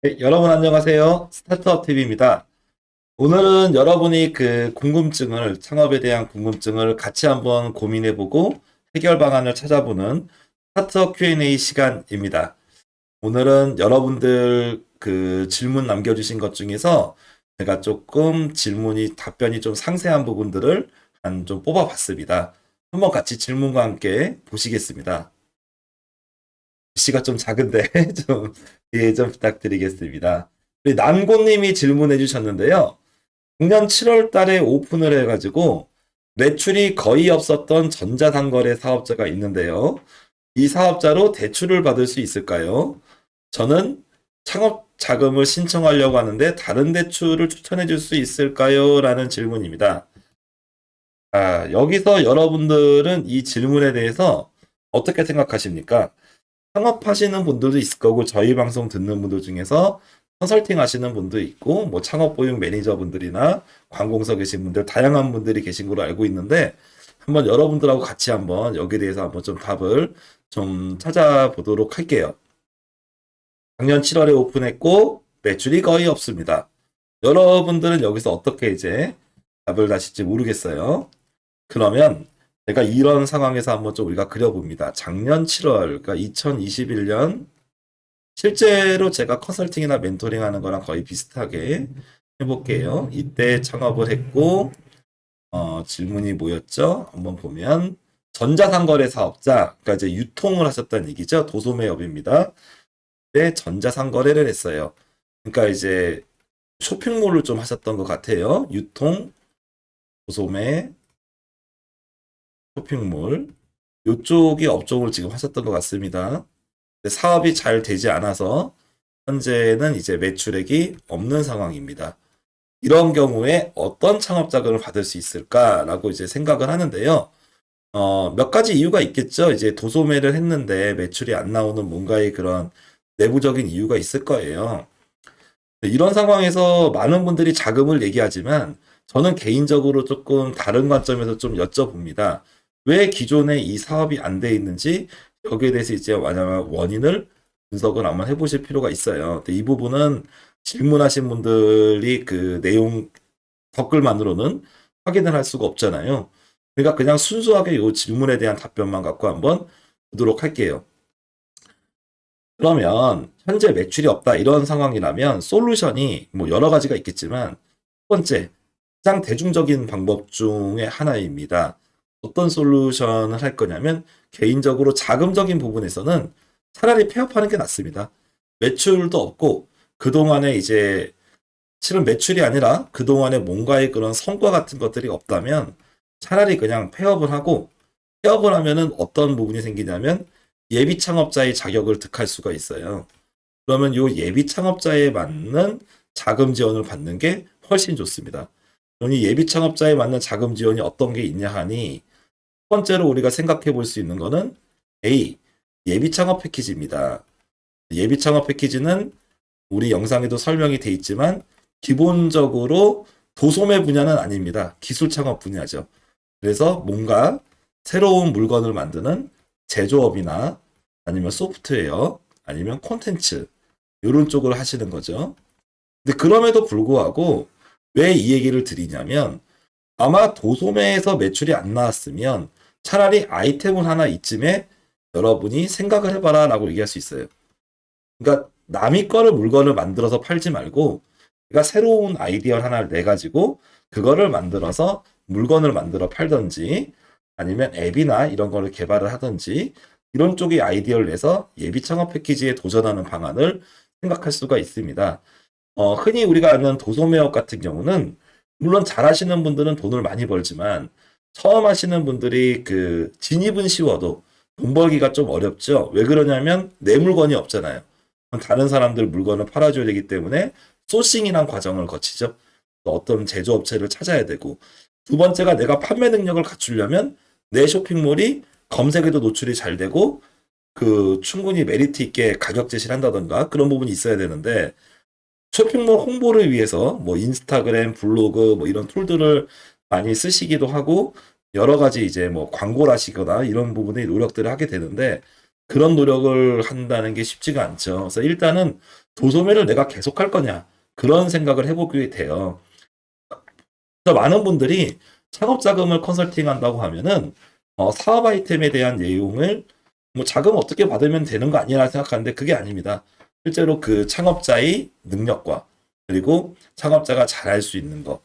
네, 여러분 안녕하세요. 스타트업 TV입니다. 오늘은 여러분이 그 궁금증을, 창업에 대한 궁금증을 같이 한번 고민해보고 해결 방안을 찾아보는 스타트업 Q&A 시간입니다. 오늘은 여러분들 그 질문 남겨주신 것 중에서 제가 조금 답변이 좀 상세한 부분들을 한 좀 뽑아봤습니다. 한번 같이 질문과 함께 보시겠습니다. 글씨가 좀 작은데 좀 이해 좀 부탁드리겠습니다. 우리 남고님이 질문해 주셨는데요. 작년 7월 달에 오픈을 해가지고 매출이 거의 없었던 전자상거래 사업자가 있는데요. 이 사업자로 대출을 받을 수 있을까요? 저는 창업 자금을 신청하려고 하는데 다른 대출을 추천해 줄 수 있을까요? 라는 질문입니다. 여기서 여러분들은 이 질문에 대해서 어떻게 생각하십니까? 창업하시는 분들도 있을 거고 저희 방송 듣는 분들 중에서 컨설팅 하시는 분도 있고 뭐 창업 보육 매니저 분들이나 관공서 계신 분들 다양한 분들이 계신 걸로 알고 있는데 한번 여러분들하고 같이 한번 여기에 대해서 한번 좀 답을 좀 찾아보도록 할게요. 작년 7월에 오픈했고 매출이 거의 없습니다. 여러분들은 여기서 어떻게 이제 답을 하실지 모르겠어요. 그러면 제가 이런 상황에서 한번 좀 우리가 그려봅니다. 작년 7월, 그러니까 2021년 실제로 제가 컨설팅이나 멘토링 하는 거랑 거의 비슷하게 해볼게요. 이때 창업을 했고, 질문이 뭐였죠? 한번 보면, 전자상거래 사업자, 그러니까 이제 유통을 하셨다는 얘기죠. 도소매업입니다. 네, 전자상거래를 했어요. 그러니까 이제 쇼핑몰을 좀 하셨던 것 같아요. 유통, 도소매, 쇼핑몰. 이쪽이 업종을 지금 하셨던 것 같습니다. 사업이 잘 되지 않아서 현재는 이제 매출액이 없는 상황입니다. 이런 경우에 어떤 창업 자금을 받을 수 있을까라고 이제 생각을 하는데요. 몇 가지 이유가 있겠죠. 이제 도소매를 했는데 매출이 안 나오는 뭔가의 그런 내부적인 이유가 있을 거예요. 이런 상황에서 많은 분들이 자금을 얘기하지만 저는 개인적으로 조금 다른 관점에서 좀 여쭤봅니다. 왜 기존에 이 사업이 안 돼 있는지 여기에 대해서 이제 만약 원인을 분석을 한번 해보실 필요가 있어요. 근데 이 부분은 질문하신 분들이 그 내용 댓글만으로는 확인을 할 수가 없잖아요. 그러니까 그냥 순수하게 이 질문에 대한 답변만 갖고 한번 보도록 할게요. 그러면 현재 매출이 없다 이런 상황이라면 솔루션이 뭐 여러 가지가 있겠지만 첫 번째 가장 대중적인 방법 중에 하나입니다. 어떤 솔루션을 할 거냐면 개인적으로 자금적인 부분에서는 차라리 폐업하는 게 낫습니다. 매출도 없고 그동안에 이제 실은 매출이 아니라 그동안에 뭔가의 그런 성과 같은 것들이 없다면 차라리 그냥 폐업을 하고 폐업을 하면은 어떤 부분이 생기냐면 예비 창업자의 자격을 득할 수가 있어요. 그러면 요 예비 창업자에 맞는 자금 지원을 받는 게 훨씬 좋습니다. 그러니 예비 창업자에 맞는 자금 지원이 어떤 게 있냐 하니 첫 번째로 우리가 생각해 볼 수 있는 거는 A, 예비 창업 패키지입니다. 예비 창업 패키지는 우리 영상에도 설명이 돼 있지만 기본적으로 도소매 분야는 아닙니다. 기술 창업 분야죠. 그래서 뭔가 새로운 물건을 만드는 제조업이나 아니면 소프트웨어 아니면 콘텐츠 이런 쪽을 하시는 거죠. 근데 그럼에도 불구하고 왜 이 얘기를 드리냐면 아마 도소매에서 매출이 안 나왔으면 차라리 아이템을 하나 이쯤에 여러분이 생각을 해봐라 라고 얘기할 수 있어요. 그러니까 남이 거를 물건을 만들어서 팔지 말고 내가 새로운 아이디어를 하나를 내가지고 그거를 만들어서 물건을 만들어 팔던지 아니면 앱이나 이런 거를 개발을 하던지 이런 쪽의 아이디어를 내서 예비 창업 패키지에 도전하는 방안을 생각할 수가 있습니다. 흔히 우리가 아는 도소매업 같은 경우는 물론 잘하시는 분들은 돈을 많이 벌지만 처음 하시는 분들이 그 진입은 쉬워도 돈 벌기가 좀 어렵죠. 왜 그러냐면 내 물건이 없잖아요. 다른 사람들 물건을 팔아줘야 되기 때문에 소싱이란 과정을 거치죠. 어떤 제조업체를 찾아야 되고 두 번째가 내가 판매 능력을 갖추려면 내 쇼핑몰이 검색에도 노출이 잘 되고 그 충분히 메리트 있게 가격 제시를 한다던가 그런 부분이 있어야 되는데 쇼핑몰 홍보를 위해서 뭐 인스타그램, 블로그 뭐 이런 툴들을 많이 쓰시기도 하고 여러 가지 이제 뭐 광고를 하시거나 이런 부분의 노력들을 하게 되는데 그런 노력을 한다는 게 쉽지가 않죠. 그래서 일단은 도소매를 내가 계속 할 거냐 그런 생각을 해보게 돼요. 그래서 많은 분들이 창업 자금을 컨설팅 한다고 하면은 사업 아이템에 대한 내용을 뭐 자금 어떻게 받으면 되는 거 아니라 생각하는데 그게 아닙니다. 실제로 그 창업자의 능력과 그리고 창업자가 잘할 수 있는 것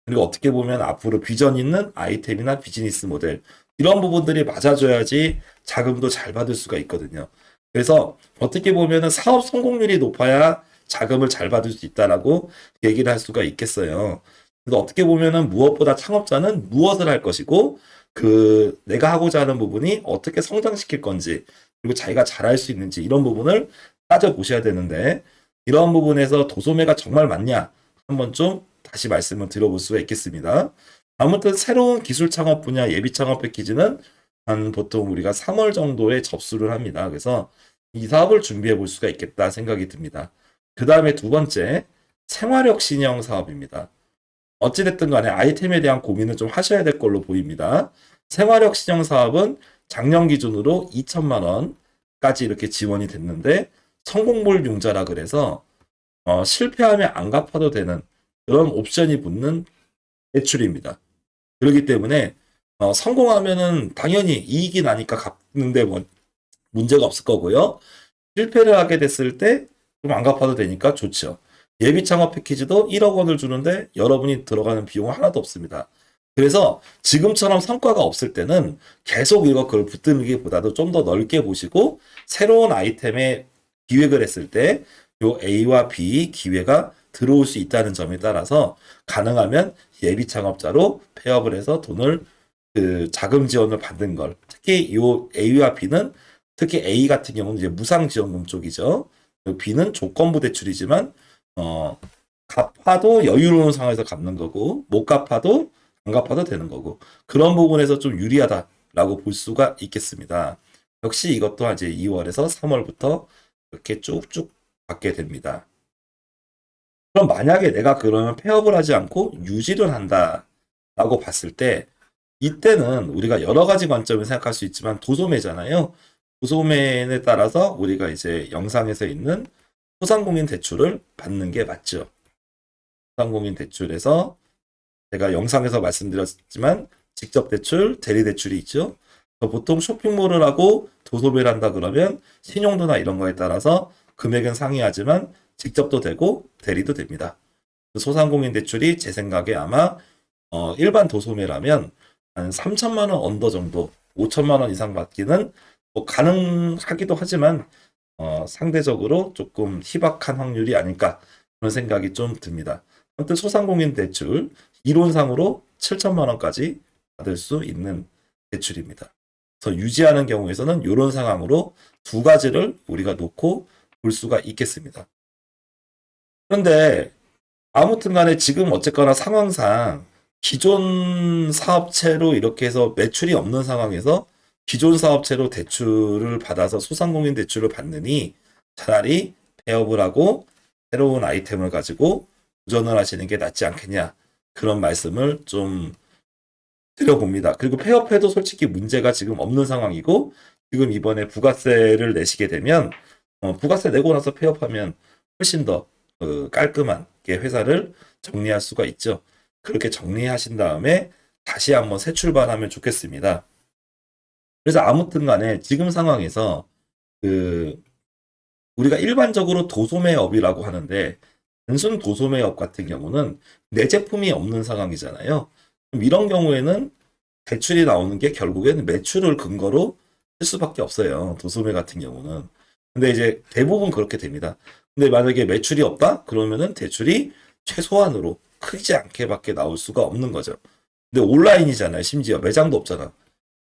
그리고 어떻게 보면 앞으로 비전 있는 아이템이나 비즈니스 모델 이런 부분들이 맞아줘야지 자금도 잘 받을 수가 있거든요. 그래서 어떻게 보면은 사업 성공률이 높아야 자금을 잘 받을 수 있다라고 얘기를 할 수가 있겠어요. 그래서 어떻게 보면은 무엇보다 창업자는 무엇을 할 것이고 그 내가 하고자 하는 부분이 어떻게 성장시킬 건지 그리고 자기가 잘할 수 있는지 이런 부분을 따져보셔야 되는데 이런 부분에서 도소매가 정말 맞냐 한번 좀 다시 말씀을 드려볼 수가 있겠습니다. 아무튼 새로운 기술 창업 분야 예비 창업 패키지는 한 보통 우리가 3월 정도에 접수를 합니다. 그래서 이 사업을 준비해 볼 수가 있겠다 생각이 듭니다. 그 다음에 두 번째 생활력 신형 사업입니다. 어찌됐든 간에 아이템에 대한 고민을 좀 하셔야 될 걸로 보입니다. 생활력 신형 사업은 작년 기준으로 2천만 원까지 이렇게 지원이 됐는데 성공몰 융자라 그래서 실패하면 안 갚아도 되는 그런 옵션이 붙는 대출입니다. 그렇기 때문에 성공하면은 당연히 이익이 나니까 갚는데 뭐 문제가 없을 거고요. 실패를 하게 됐을 때 좀 안 갚아도 되니까 좋죠. 예비 창업 패키지도 1억 원을 주는데 여러분이 들어가는 비용은 하나도 없습니다. 그래서 지금처럼 성과가 없을 때는 계속 이거 그걸 붙들기보다도 좀 더 넓게 보시고 새로운 아이템에 기획을 했을 때 요 A와 B 기회가 들어올 수 있다는 점에 따라서 가능하면 예비 창업자로 폐업을 해서 돈을 그 자금 지원을 받는 걸 특히 요 A와 B는 특히 A 같은 경우는 이제 무상지원금 쪽이죠. B는 조건부 대출이지만 갚아도 여유로운 상황에서 갚는 거고 못 갚아도 안 갚아도 되는 거고 그런 부분에서 좀 유리하다라고 볼 수가 있겠습니다. 역시 이것도 이제 2월에서 3월부터 이렇게 쭉쭉 받게 됩니다. 그럼 만약에 내가 그러면 폐업을 하지 않고 유지를 한다라고 봤을 때 이때는 우리가 여러 가지 관점을 생각할 수 있지만 도소매잖아요. 도소매에 따라서 우리가 이제 영상에서 있는 소상공인 대출을 받는 게 맞죠. 소상공인 대출에서 제가 영상에서 말씀드렸지만 직접 대출, 대리 대출이 있죠. 보통 쇼핑몰을 하고 도소매를 한다 그러면 신용도나 이런 거에 따라서 금액은 상이하지만 직접도 되고 대리도 됩니다. 소상공인 대출이 제 생각에 아마 일반 도소매라면 한 3천만 원 언더 정도, 5천만 원 이상 받기는 뭐 가능하기도 하지만 상대적으로 조금 희박한 확률이 아닐까 그런 생각이 좀 듭니다. 아무튼 소상공인 대출 이론상으로 7천만 원까지 받을 수 있는 대출입니다. 그래서 유지하는 경우에서는 이런 상황으로 두 가지를 우리가 놓고 볼 수가 있겠습니다. 그런데 아무튼 간에 지금 어쨌거나 상황상 기존 사업체로 이렇게 해서 매출이 없는 상황에서 기존 사업체로 대출을 받아서 소상공인 대출을 받느니 차라리 폐업을 하고 새로운 아이템을 가지고 도전을 하시는 게 낫지 않겠냐 그런 말씀을 좀 드려봅니다. 그리고 폐업해도 솔직히 문제가 지금 없는 상황이고 지금 이번에 부가세를 내시게 되면 부가세 내고 나서 폐업하면 훨씬 더 깔끔하게 회사를 정리할 수가 있죠. 그렇게 정리하신 다음에 다시 한번 새 출발하면 좋겠습니다. 그래서 아무튼 간에 지금 상황에서 우리가 일반적으로 도소매업이라고 하는데 단순 도소매업 같은 경우는 내 제품이 없는 상황이잖아요. 그럼 이런 경우에는 대출이 나오는 게 결국에는 매출을 근거로 쓸 수밖에 없어요. 도소매 같은 경우는. 근데 이제 대부분 그렇게 됩니다. 근데 만약에 매출이 없다? 그러면은 대출이 최소한으로 크지 않게밖에 나올 수가 없는 거죠. 근데 온라인이잖아요. 심지어 매장도 없잖아.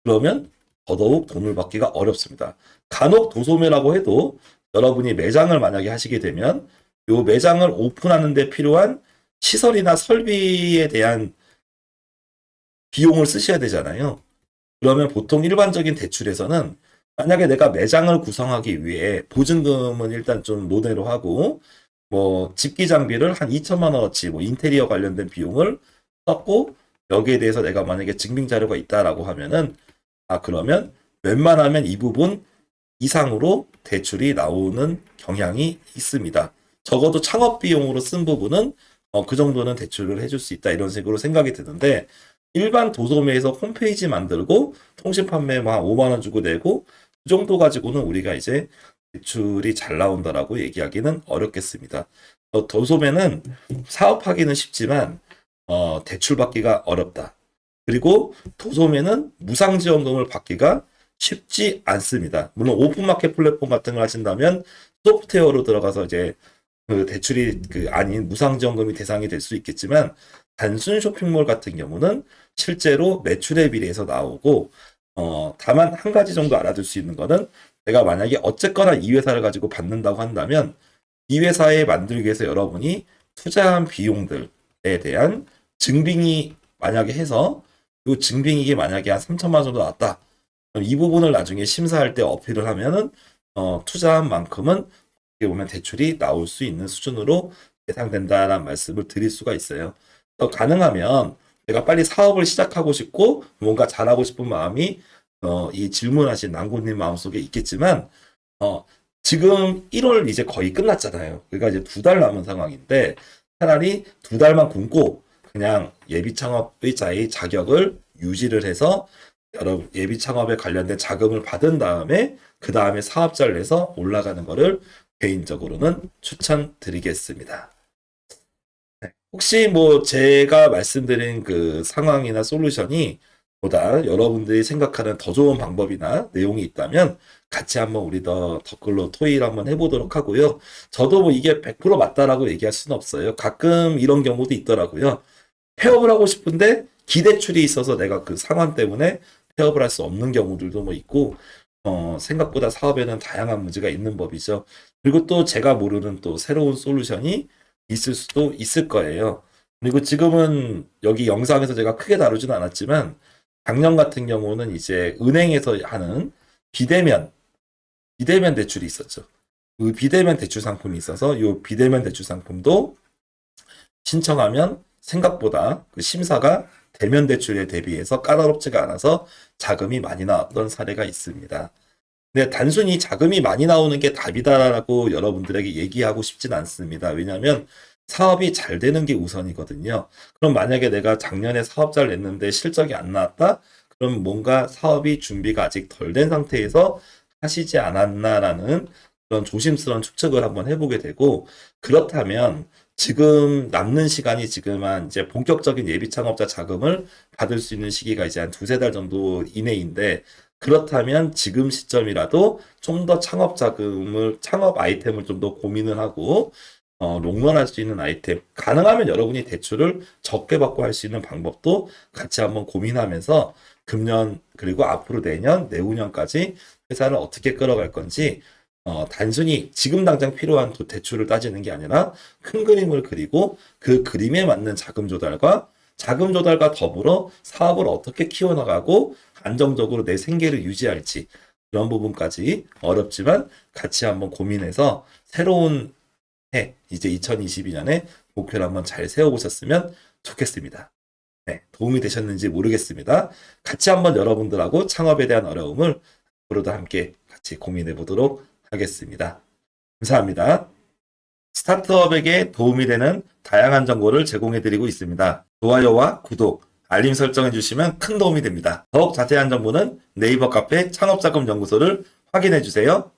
그러면 더더욱 돈을 받기가 어렵습니다. 간혹 도소매라고 해도 여러분이 매장을 만약에 하시게 되면 이 매장을 오픈하는 데 필요한 시설이나 설비에 대한 비용을 쓰셔야 되잖아요. 그러면 보통 일반적인 대출에서는 만약에 내가 매장을 구성하기 위해 보증금은 일단 좀 노대로 하고 뭐 집기 장비를 한 2천만 원어치 뭐 인테리어 관련된 비용을 썼고 여기에 대해서 내가 만약에 증빙 자료가 있다라고 하면은 그러면 웬만하면 이 부분 이상으로 대출이 나오는 경향이 있습니다. 적어도 창업 비용으로 쓴 부분은 그 정도는 대출을 해줄 수 있다 이런 식으로 생각이 드는데 일반 도소매에서 홈페이지 만들고 통신 판매 한 5만 원 주고 내고 그 정도 가지고는 우리가 이제 대출이 잘 나온다라고 얘기하기는 어렵겠습니다. 도소매는 사업하기는 쉽지만 대출 받기가 어렵다. 그리고 도소매는 무상지원금을 받기가 쉽지 않습니다. 물론 오픈마켓 플랫폼 같은 걸 하신다면 소프트웨어로 들어가서 이제 그 대출이 아닌 무상지원금이 대상이 될 수 있겠지만 단순 쇼핑몰 같은 경우는 실제로 매출에 비례해서 나오고 다만 한 가지 정도 알아둘 수 있는 거는 내가 만약에 어쨌거나 이 회사를 가지고 받는다고 한다면 이 회사에 만들기 위해서 여러분이 투자한 비용들에 대한 증빙이 만약에 해서 이 증빙이익이 만약에 한 3천만 원 정도 나왔다. 그럼 이 부분을 나중에 심사할 때 어필을 하면은 투자한 만큼은 어떻게 보면 대출이 나올 수 있는 수준으로 예상된다라는 말씀을 드릴 수가 있어요. 또 가능하면 내가 빨리 사업을 시작하고 싶고 뭔가 잘하고 싶은 마음이 이 질문하신 남고님 마음속에 있겠지만 지금 1월 이제 거의 끝났잖아요. 그러니까 이제 2달 남은 상황인데 차라리 2달만 굶고 그냥 예비 창업의자의 자격을 유지를 해서 여러분 예비 창업에 관련된 자금을 받은 다음에 그 다음에 사업자를 내서 올라가는 거를 개인적으로는 추천드리겠습니다. 네. 혹시 뭐 제가 말씀드린 그 상황이나 솔루션이 보다 여러분들이 생각하는 더 좋은 방법이나 내용이 있다면 같이 한번 우리 더 댓글로 토의를 한번 해보도록 하고요. 저도 뭐 이게 100% 맞다라고 얘기할 수는 없어요. 가끔 이런 경우도 있더라고요. 폐업을 하고 싶은데 기대출이 있어서 내가 그 상황 때문에 폐업을 할 수 없는 경우들도 뭐 있고 생각보다 사업에는 다양한 문제가 있는 법이죠. 그리고 또 제가 모르는 또 새로운 솔루션이 있을 수도 있을 거예요. 그리고 지금은 여기 영상에서 제가 크게 다루지는 않았지만 작년 같은 경우는 이제 은행에서 하는 비대면 대출이 있었죠. 그 비대면 대출 상품이 있어서 이 비대면 대출 상품도 신청하면 생각보다 그 심사가 대면 대출에 대비해서 까다롭지가 않아서 자금이 많이 나왔던 사례가 있습니다. 근데 단순히 자금이 많이 나오는 게 답이다라고 여러분들에게 얘기하고 싶진 않습니다. 왜냐하면 사업이 잘 되는 게 우선이거든요. 그럼 만약에 내가 작년에 사업자를 냈는데 실적이 안 나왔다? 그럼 뭔가 사업이 준비가 아직 덜 된 상태에서 하시지 않았나라는 그런 조심스러운 추측을 한번 해보게 되고 그렇다면 지금 남는 시간이 지금 한 이제 본격적인 예비 창업자 자금을 받을 수 있는 시기가 이제 한 2~3달 정도 이내인데 그렇다면 지금 시점이라도 좀 더 창업 자금을, 창업 아이템을 좀 더 고민을 하고 롱런할 수 있는 아이템, 가능하면 여러분이 대출을 적게 받고 할 수 있는 방법도 같이 한번 고민하면서 금년 그리고 앞으로 내년, 내후년까지 회사를 어떻게 끌어갈 건지 단순히 지금 당장 필요한 대출을 따지는 게 아니라 큰 그림을 그리고 그 그림에 맞는 자금 조달과 더불어 사업을 어떻게 키워나가고 안정적으로 내 생계를 유지할지 이런 부분까지 어렵지만 같이 한번 고민해서 새로운 해, 이제 2022년에 목표를 한번 잘 세워보셨으면 좋겠습니다. 네, 도움이 되셨는지 모르겠습니다. 같이 한번 여러분들하고 창업에 대한 어려움을 앞으로도 함께 같이 고민해 보도록 하겠습니다. 감사합니다. 스타트업에게 도움이 되는 다양한 정보를 제공해 드리고 있습니다. 좋아요와 구독, 알림 설정해 주시면 큰 도움이 됩니다. 더욱 자세한 정보는 네이버 카페 창업자금연구소를 확인해 주세요.